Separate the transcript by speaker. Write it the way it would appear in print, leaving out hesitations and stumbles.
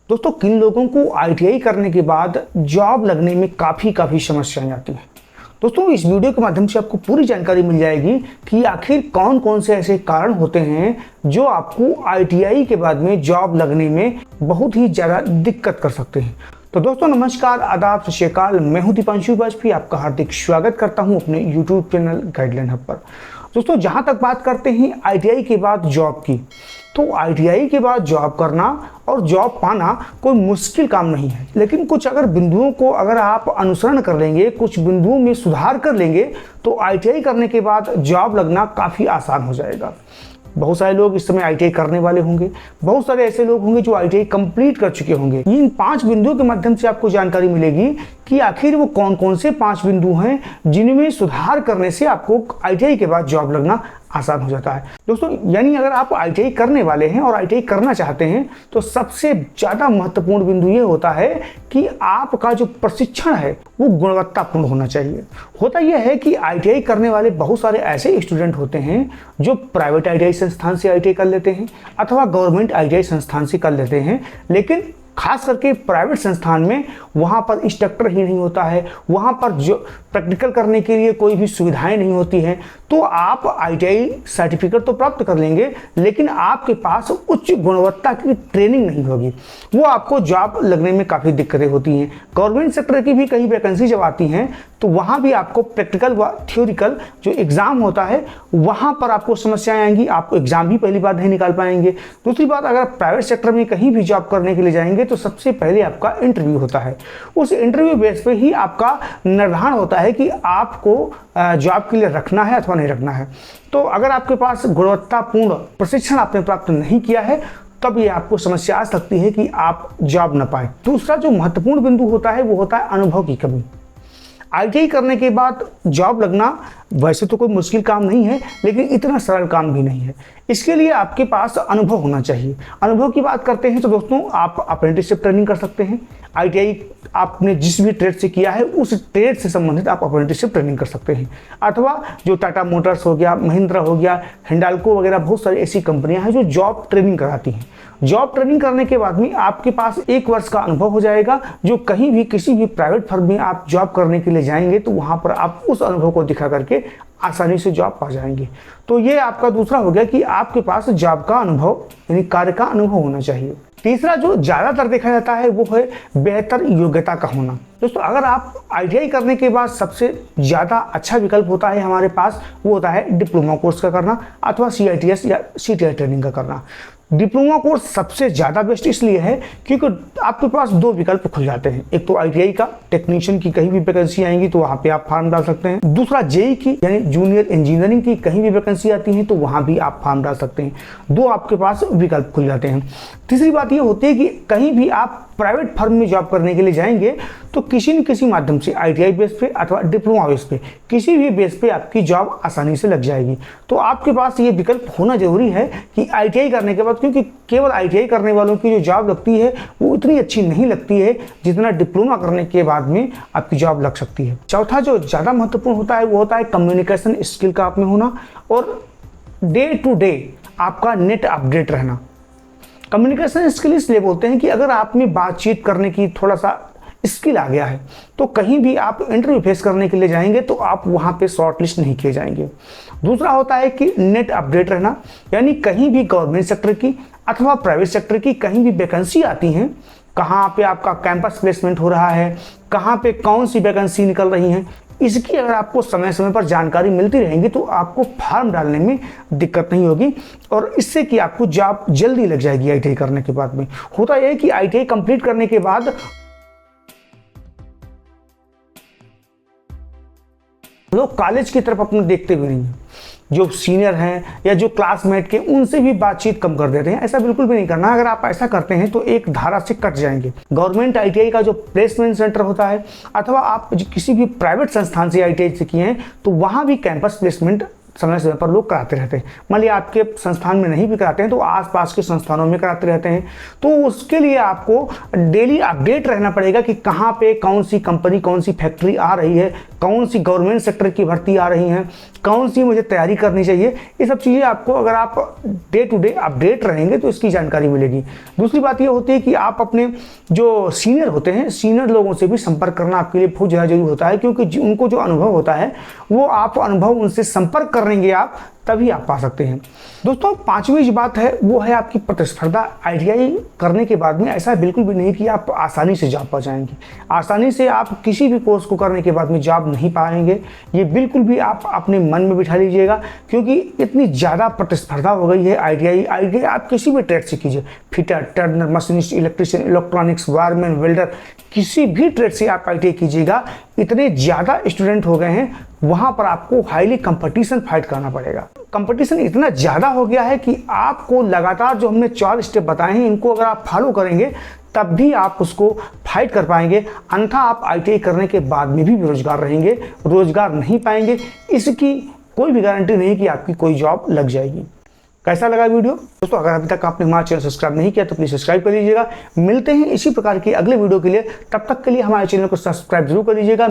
Speaker 1: दोस्तों, किन लोगों को आईटीआई करने के बाद जॉब लगने में काफ़ी समस्याएं आती हैं। दोस्तों, इस वीडियो के माध्यम से आपको पूरी जानकारी मिल जाएगी कि आखिर कौन कौन से ऐसे कारण होते हैं जो आपको आईटीआई के बाद में जॉब लगने में बहुत ही ज़्यादा दिक्कत कर सकते हैं। तो दोस्तों नमस्कार, आदाब, सत श्री अकाल। मैं हूं दीपांशु वाजपेयी, आपका हार्दिक स्वागत करता हूं अपने यूट्यूब चैनल गाइडलाइन हब पर। दोस्तों, जहां तक बात करते हैं आईटीआई के बाद जॉब की, तो आईटीआई के बाद जॉब करना और जॉब पाना कोई मुश्किल काम नहीं है, लेकिन कुछ अगर बिंदुओं को अगर आप अनुसरण कर लेंगे, कुछ बिंदुओं में सुधार कर लेंगे, तो आईटीआई करने के बाद जॉब लगना काफ़ी आसान हो जाएगा। बहुत सारे लोग इस समय आईटीआई करने वाले होंगे, बहुत सारे ऐसे लोग होंगे जो आईटीआई कंप्लीट कर चुके होंगे। इन 5 बिंदुओं के माध्यम से आपको जानकारी मिलेगी कि आखिर वो कौन कौन से 5 बिंदु हैं जिनमें सुधार करने से आपको आईटीआई के बाद जॉब लगना आसान हो जाता है। दोस्तों, यानी अगर आप आईटीआई करने वाले हैं और आईटीआई करना चाहते हैं तो सबसे ज़्यादा महत्वपूर्ण बिंदु ये होता है कि आपका जो प्रशिक्षण है वो गुणवत्तापूर्ण होना चाहिए। होता यह है कि आईटीआई करने वाले बहुत सारे ऐसे स्टूडेंट होते हैं जो प्राइवेट आईटीआई संस्थान से आईटीआई कर लेते हैं अथवा गवर्नमेंट आईटीआई संस्थान से कर लेते हैं, लेकिन खास करके प्राइवेट संस्थान में वहाँ पर इंस्ट्रक्टर ही नहीं होता है, वहाँ पर जो प्रैक्टिकल करने के लिए कोई भी सुविधाएं नहीं होती हैं। तो आप आईटीआई सर्टिफिकेट तो प्राप्त कर लेंगे, लेकिन आपके पास उच्च गुणवत्ता की ट्रेनिंग नहीं होगी, वो आपको जॉब लगने में काफ़ी दिक्कतें होती हैं। गवर्नमेंट सेक्टर की भी कई वैकेंसी जब आती हैं तो वहाँ भी आपको प्रैक्टिकल व थ्योरिकल जो एग्ज़ाम होता है वहाँ पर आपको समस्याएं आएंगी, आप एग्ज़ाम भी पहली बार नहीं निकाल पाएंगे। दूसरी बात, अगर प्राइवेट सेक्टर में कहीं भी जॉब करने के लिए जाएंगे तो सबसे पहले आपका इंटरव्यू होता है। उस इंटरव्यू बेस पे ही आपका निर्धारण होता है कि आपको जॉब के लिए रखना है अथवा नहीं रखना है। तो अगर आपके पास गुणवत्तापूर्ण प्रशिक्षण आपने प्राप्त नहीं किया है तब ये आपको समस्या आ सकती है कि आप जॉब न पाए। दूसरा जो महत्वपूर्ण बिंदु होता है वो होता है अनुभव की कमी। आईटीआई करने के बाद जॉब लगना वैसे तो कोई मुश्किल काम नहीं है, लेकिन इतना सरल काम भी नहीं है। इसके लिए आपके पास अनुभव होना चाहिए। अनुभव की बात करते हैं तो दोस्तों, आप अप्रेंटिसशिप ट्रेनिंग कर सकते हैं। आईटीआई आपने जिस भी ट्रेड से किया है उस ट्रेड से संबंधित आप अप्रेंटिसशिप ट्रेनिंग कर सकते हैं। अथवा जो टाटा मोटर्स हो गया, महिंद्रा हो गया, हिंडाल्को वगैरह बहुत सारी ऐसी कंपनियां हैं जो जॉब ट्रेनिंग कराती हैं। जॉब ट्रेनिंग करने के बाद में आपके पास 1 वर्ष का अनुभव हो जाएगा, जो कहीं भी किसी भी प्राइवेट फर्म में आप जॉब करने के लिए जाएंगे तो वहां पर आप उस अनुभव को दिखा करके आसानी से जॉब पा जाएंगे। तो ये आपका दूसरा हो गया कि आपके पास जॉब का अनुभव यानी कार्य का अनुभव होना चाहिए। तीसरा जो ज़्यादातर देखा जाता है वो है बेहतर योग्यता का होना। दोस्तों, अगर आप आईटीआई करने के बाद सबसे ज़्यादा अच्छा विकल्प होता है हमारे पास, वो होता है डिप्लोमा कोर्स का करना अथवा सीआईटीएस या सीटीआई ट्रेनिंग का करना। डिप्लोमा कोर्स सबसे ज़्यादा बेस्ट इसलिए है क्योंकि आपके पास 2 विकल्प खुल जाते हैं। एक तो आईटीआई का टेक्नीशियन की कहीं भी वैकेंसी आएंगी तो वहाँ पे आप फॉर्म डाल सकते हैं। दूसरा जेई की यानी जूनियर इंजीनियरिंग की कहीं भी वैकेंसी आती है तो वहाँ भी आप फॉर्म डाल सकते हैं। 2 आपके पास विकल्प खुल जाते हैं। तीसरी बात ये होती है कि कहीं भी आप प्राइवेट फर्म में जॉब करने के लिए जाएंगे तो किसी न किसी माध्यम से आईटीआई बेस पे अथवा डिप्लोमा बेस पे किसी भी बेस पे आपकी जॉब आसानी से लग जाएगी। तो आपके पास ये विकल्प होना जरूरी है कि आईटीआई करने के बाद, क्योंकि केवल आईटीआई करने वालों की जो जॉब लगती है वो इतनी अच्छी नहीं लगती है जितना डिप्लोमा करने के बाद में आपकी जॉब लग सकती है। चौथा जो ज़्यादा महत्वपूर्ण होता है वो होता है कम्युनिकेशन स्किल का आप में होना और डे टू डे आपका नेट अपडेट रहना। कम्युनिकेशन स्किल इसलिए बोलते हैं कि अगर आप में बातचीत करने की थोड़ा सा स्किल आ गया है तो कहीं भी आप इंटरव्यू फेस करने के लिए जाएंगे तो आप वहाँ पे शॉर्ट लिस्ट नहीं किए जाएंगे। दूसरा होता है कि नेट अपडेट रहना, यानी कहीं भी गवर्नमेंट सेक्टर की अथवा प्राइवेट सेक्टर की कहीं भी वैकेंसी आती हैं, कहाँ पे आपका कैंपस प्लेसमेंट हो रहा है, कहाँ पे कौन सी वैकेंसी निकल रही हैं, इसकी अगर आपको समय समय पर जानकारी मिलती रहेगी तो आपको फॉर्म डालने में दिक्कत नहीं होगी और इससे कि आपको जॉब जल्दी लग जाएगी आईटीआई करने के बाद में। होता यह है कि आईटीआई कंप्लीट करने के बाद लोग कॉलेज की तरफ अपने देखते भी नहीं हैं। जो सीनियर हैं या जो क्लासमेट के उनसे भी बातचीत कम कर देते हैं। ऐसा बिल्कुल भी नहीं करना। अगर आप ऐसा करते हैं तो एक धारा से कट जाएंगे। गवर्नमेंट आईटीआई का जो प्लेसमेंट सेंटर होता है अथवा आप किसी भी प्राइवेट संस्थान से आईटीआई से किए हैं तो वहाँ भी कैंपस प्लेसमेंट समय समय पर लोग कराते रहते हैं। मान लिया आपके संस्थान में नहीं भी कराते हैं तो आसपास के संस्थानों में कराते रहते हैं। तो उसके लिए आपको डेली अपडेट रहना पड़ेगा कि कहाँ पे कौन सी कंपनी कौन सी फैक्ट्री आ रही है, कौन सी गवर्नमेंट सेक्टर की भर्ती आ रही हैं, कौन सी मुझे तैयारी करनी चाहिए, ये सब चीज़ें आपको अगर आप डे टू डे अपडेट रहेंगे तो इसकी जानकारी मिलेगी। दूसरी बात ये होती है कि आप अपने जो सीनियर होते हैं, सीनियर लोगों से भी संपर्क करना आपके लिए बहुत ज़्यादा जरूरी होता है, क्योंकि उनको जो अनुभव होता है वो आप अनुभव उनसे संपर्क करेंगे आप, तभी आप पा सकते हैं। दोस्तों, पांचवी जो बात है वो है आपकी प्रतिस्पर्धा। ITI करने के बाद में ऐसा बिल्कुल भी नहीं कि आप आसानी से जॉब पा जाएंगे। आसानी से आप किसी भी कोर्स को करने के बाद में जॉब नहीं पाएंगे, ये बिल्कुल भी आप अपने मन में बिठा लीजिएगा, क्योंकि इतनी ज़्यादा प्रतिस्पर्धा हो गई है। ITI आप किसी भी ट्रेड से कीजिए, fitter, Turner, machinist, electrician, electronics, wireman, welder, किसी भी ट्रेड से आप ITI कीजिएगा, इतने ज़्यादा स्टूडेंट हो गए हैं, वहाँ पर आपको हाईली कंपटीशन फाइट करना पड़ेगा। कंपटीशन इतना ज़्यादा हो गया है कि आपको लगातार जो हमने 4 स्टेप बताए हैं, इनको अगर आप फॉलो करेंगे तब भी आप उसको फाइट कर पाएंगे, अन्यथा आप ITI करने के बाद में भी बेरोजगार रहेंगे, रोजगार नहीं पाएंगे। इसकी कोई भी गारंटी नहीं कि आपकी कोई जॉब लग जाएगी। कैसा लगा वीडियो दोस्तों? अगर अभी तक आपने हमारा चैनल सब्सक्राइब नहीं किया तो प्लीज़ सब्सक्राइब कर लीजिएगा। मिलते हैं इसी प्रकार की अगले वीडियो के लिए, तब तक के लिए हमारे चैनल को सब्सक्राइब जरूर कर लीजिएगा।